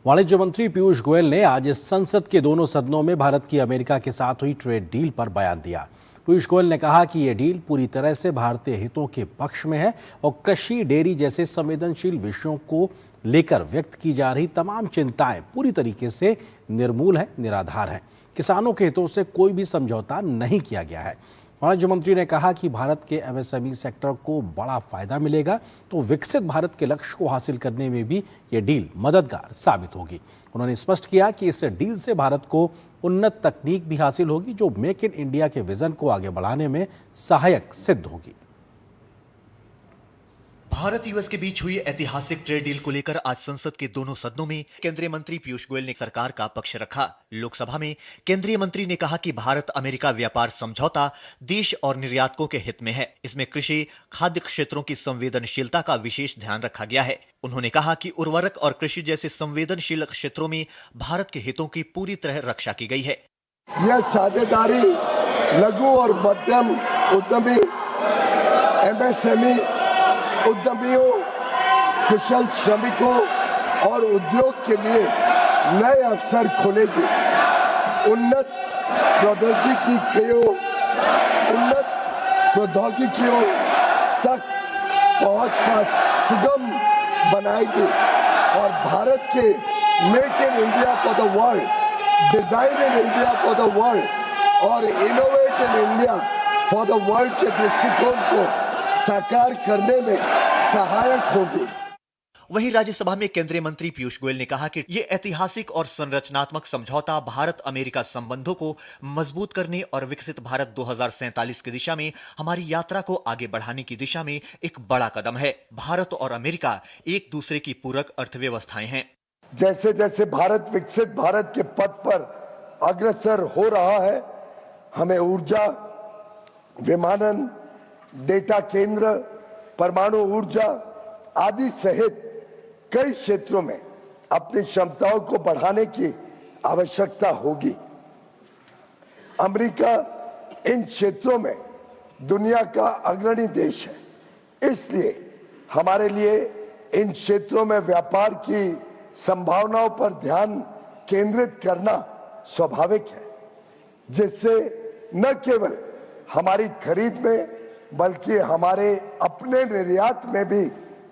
वाणिज्य मंत्री पीयूष गोयल ने आज संसद के दोनों सदनों में भारत की अमेरिका के साथ हुई ट्रेड डील पर बयान दिया। पीयूष गोयल ने कहा कि यह डील पूरी तरह से भारतीय हितों के पक्ष में है और कृषि, डेयरी जैसे संवेदनशील विषयों को लेकर व्यक्त की जा रही तमाम चिंताएं पूरी तरीके से निर्मूल है, निराधार है। किसानों के हितों से कोई भी समझौता नहीं किया गया है। वाणिज्य मंत्री ने कहा कि भारत के एमएसएमई सेक्टर को बड़ा फायदा मिलेगा, तो विकसित भारत के लक्ष्य को हासिल करने में भी ये डील मददगार साबित होगी। उन्होंने स्पष्ट किया कि इस डील से भारत को उन्नत तकनीक भी हासिल होगी, जो मेक इन इंडिया के विजन को आगे बढ़ाने में सहायक सिद्ध होगी। भारत यूएस के बीच हुई ऐतिहासिक ट्रेड डील को लेकर आज संसद के दोनों सदनों में केंद्रीय मंत्री पीयूष गोयल ने सरकार का पक्ष रखा। लोकसभा में केंद्रीय मंत्री ने कहा कि भारत अमेरिका व्यापार समझौता देश और निर्यातकों के हित में है। इसमें कृषि, खाद्य क्षेत्रों की संवेदनशीलता का विशेष ध्यान रखा गया है। उन्होंने कहा कि उर्वरक और कृषि जैसे संवेदनशील क्षेत्रों में भारत के हितों की पूरी तरह रक्षा की गई है। यह साझेदारी लघु और मध्यम उद्यमी, एमएसएमई उद्यमियों, कुशल श्रमिकों और उद्योग के लिए नए अवसर खोलेगी। उन्नत प्रौद्योगिकियों तक पहुंच का सुगम बनाएगी और भारत के make in India for the world, design in India for the world और innovate in India for the world के दृष्टिकोण को साकार करने में सहायक होगी। वहीं राज्यसभा में केंद्रीय मंत्री पीयूष गोयल ने कहा कि ये ऐतिहासिक और संरचनात्मक समझौता भारत अमेरिका संबंधों को मजबूत करने और विकसित भारत 2047 की दिशा में हमारी यात्रा को आगे बढ़ाने की दिशा में एक बड़ा कदम है। भारत और अमेरिका एक दूसरे की पूरक अर्थव्यवस्थाएं हैं। जैसे जैसे भारत विकसित भारत के पथ पर अग्रसर हो रहा है, हमें ऊर्जा, विमानन, डेटा केंद्र, परमाणु ऊर्जा आदि सहित कई क्षेत्रों में अपनी क्षमताओं को बढ़ाने की आवश्यकता होगी। अमेरिका इन क्षेत्रों में दुनिया का अग्रणी देश है, इसलिए हमारे लिए इन क्षेत्रों में व्यापार की संभावनाओं पर ध्यान केंद्रित करना स्वाभाविक है, जिससे न केवल हमारी खरीद में बल्कि हमारे अपने निर्यात में भी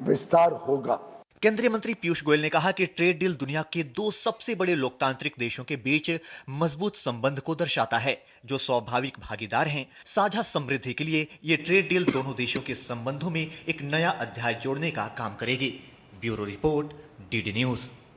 विस्तार होगा। केंद्रीय मंत्री पीयूष गोयल ने कहा कि ट्रेड डील दुनिया के दो सबसे बड़े लोकतांत्रिक देशों के बीच मजबूत संबंध को दर्शाता है, जो स्वाभाविक भागीदार हैं। साझा समृद्धि के लिए ये ट्रेड डील दोनों देशों के संबंधों में एक नया अध्याय जोड़ने का काम करेगी। Bureau report, DD news.